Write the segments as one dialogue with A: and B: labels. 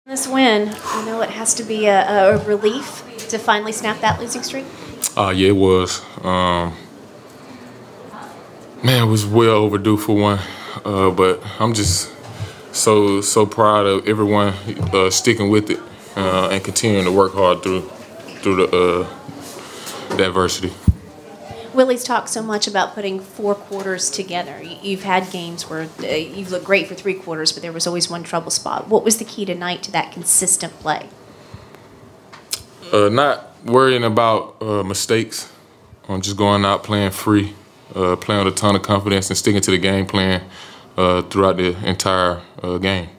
A: This win, I know it has to be a relief to finally snap that losing streak.
B: Yeah, it was. Man, it was well overdue for one. But I'm just so proud of everyone sticking with it and continuing to work hard through the adversity.
A: Willy's talked so much about putting 4 quarters together. You've had games where you've looked great for 3 quarters, but there was always one trouble spot. What was the key tonight to that consistent play?
B: Not worrying about mistakes, just going out playing free, playing with a ton of confidence and sticking to the game plan throughout the entire game.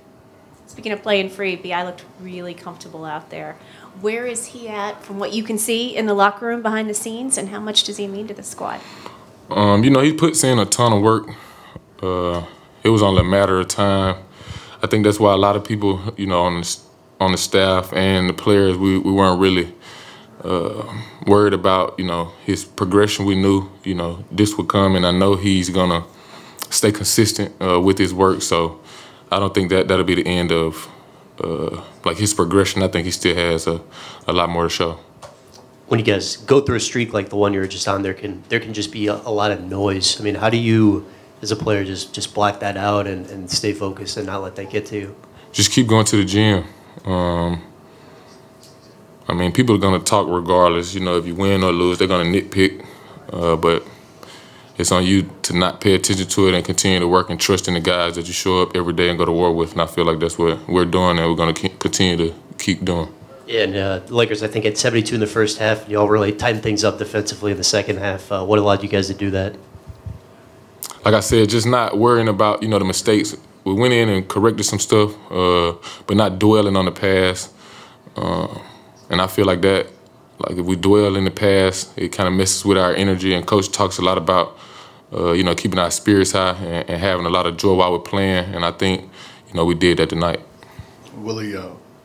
A: Speaking of playing free, B.I. looked really comfortable out there. Where is he at from what you can see in the locker room behind the scenes, and how much does he mean to the squad?
B: You know, he puts in a ton of work. It was only a matter of time. I think that's why a lot of people, you know, on the staff and the players, we weren't really worried about, you know, his progression. We knew, you know, this would come, and I know he's gonna stay consistent with his work. So I don't think that'll be the end of like his progression. I think he still has a lot more to show.
C: When you guys go through a streak like the one you were just on, there can just be a lot of noise. I mean, how do you, as a player, just block that out and stay focused and not let that get to you? Just
B: keep going to the gym. I mean, people are gonna talk regardless. You know, if you win or lose, they're gonna nitpick. But it's on you to not pay attention to it and continue to work and trust in the guys that you show up every day and go to war with. And I feel like that's what we're doing, and we're going to continue to keep doing.
C: Yeah, and the Lakers, I think, had 72 in the first half. And you all really tightened things up defensively in the second half. What allowed you guys to do that?
B: Like I said, just not worrying about, you know, the mistakes. We went in and corrected some stuff, but not dwelling on the past. And I feel like that, like if we dwell in the past, it kind of messes with our energy. And Coach talks a lot about, you know, keeping our spirits high and having a lot of joy while we're playing. And I think, you know, we did that tonight.
D: Willy,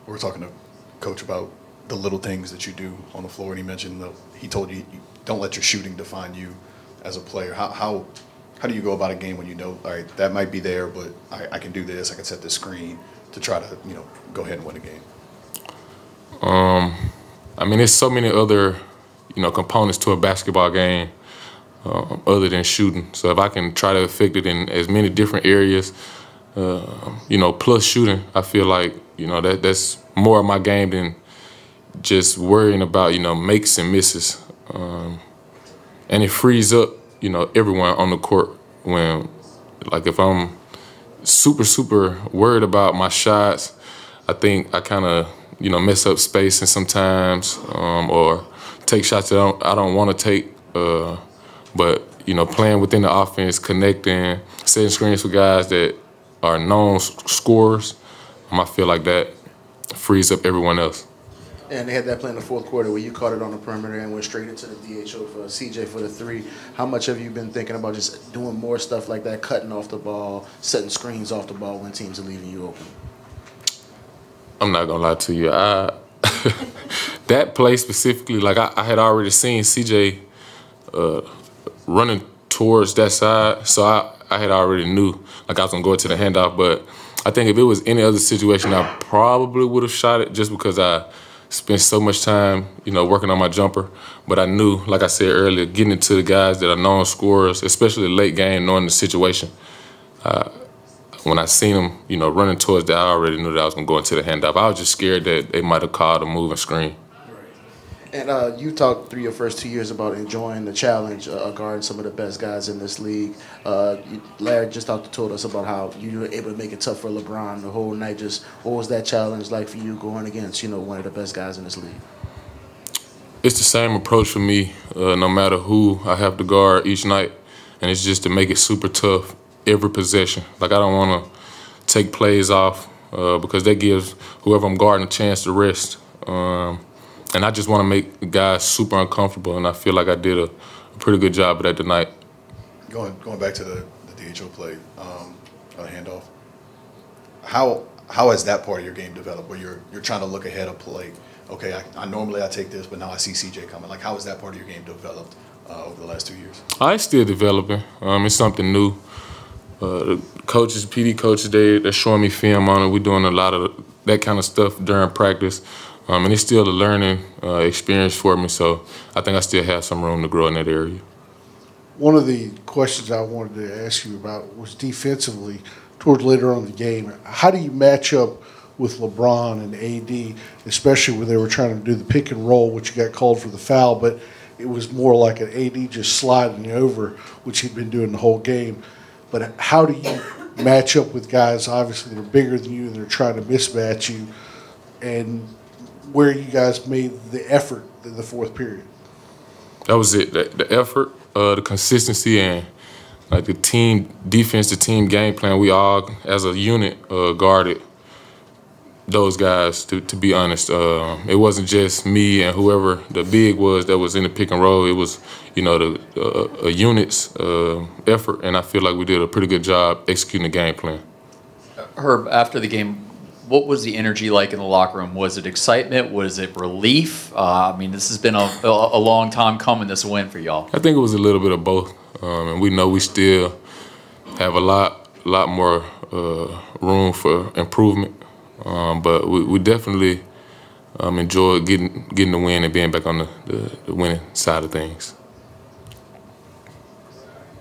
D: we're talking to Coach about the little things that you do on the floor, and he mentioned he told you don't let your shooting define you as a player. How do you go about a game when you know, all right, that might be there, but I can do this, I can set this screen to try to, you know, go ahead and win a game?
B: I mean, there's so many other, you know, components to a basketball game other than shooting. So if I can try to affect it in as many different areas, you know, plus shooting, I feel like, you know, that's more of my game than just worrying about, you know, makes and misses. And it frees up, you know, everyone on the court when, like, if I'm super worried about my shots, I think I kind of, you know, mess up spacing sometimes, or take shots that I don't want to take. But, you know, playing within the offense, connecting, setting screens for guys that are known scorers, I feel like that frees up everyone else.
E: And they had that play in the fourth quarter where you caught it on the perimeter and went straight into the DHO for CJ for the 3. How much have you been thinking about just doing more stuff like that, cutting off the ball, setting screens off the ball when teams are leaving you open?
B: I'm not gonna lie to you. That play specifically, like I had already seen CJ running towards that side, so I had already knew like I was gonna go into the handoff. But I think if it was any other situation, I probably would have shot it just because I spent so much time, you know, working on my jumper. But I knew, like I said earlier, getting into the guys that are known scorers, especially late game, knowing the situation. When I seen them, you know, running towards that, I already knew that I was going to go into the handoff. I was just scared that they might have called a move and screen.
E: Right. And you talked through your first 2 years about enjoying the challenge, guarding some of the best guys in this league. Larry just told us about how you were able to make it tough for LeBron the whole night. Just what was that challenge like for you going against, you know, one of the best guys in this league?
B: It's the same approach for me, no matter who I have to guard each night. And it's just to make it super tough every possession. Like, I don't want to take plays off because that gives whoever I'm guarding a chance to rest. And I just want to make the guys super uncomfortable, and I feel like I did a pretty good job of that tonight.
D: Going back to the DHO play, handoff, how has that part of your game developed where you're trying to look ahead of play? Okay, I normally take this, but now I see CJ coming. Like, how has that part of your game developed over the last 2 years?
B: It's still developing. It's something new. The coaches, PD coaches, they're showing me film on it. We're doing a lot of that kind of stuff during practice. And it's still a learning experience for me, so I think I still have some room to grow in that area.
F: One of the questions I wanted to ask you about was defensively towards later on in the game. How do you match up with LeBron and AD, especially when they were trying to do the pick and roll, which you got called for the foul, but it was more like an AD just sliding you over, which he'd been doing the whole game. But how do you match up with guys, obviously, that are bigger than you and they're trying to mismatch you, and where you guys made the effort in the fourth period?
B: That was it, the effort, the consistency, and like the team defense, the team game plan. We all, as a unit, guarded those guys, to be honest. It wasn't just me and whoever the big was that was in the pick and roll. It was, you know, the unit's effort, and I feel like we did a pretty good job executing the game plan.
G: Herb, after the game, what was the energy like in the locker room? Was it excitement? Was it relief? I mean, this has been a long time coming, this win for y'all.
B: I think it was a little bit of both, and we know we still have a lot more room for improvement. But we definitely enjoyed getting the win and being back on the winning side of things.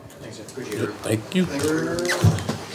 C: Thanks, I appreciate it.
B: Thank you.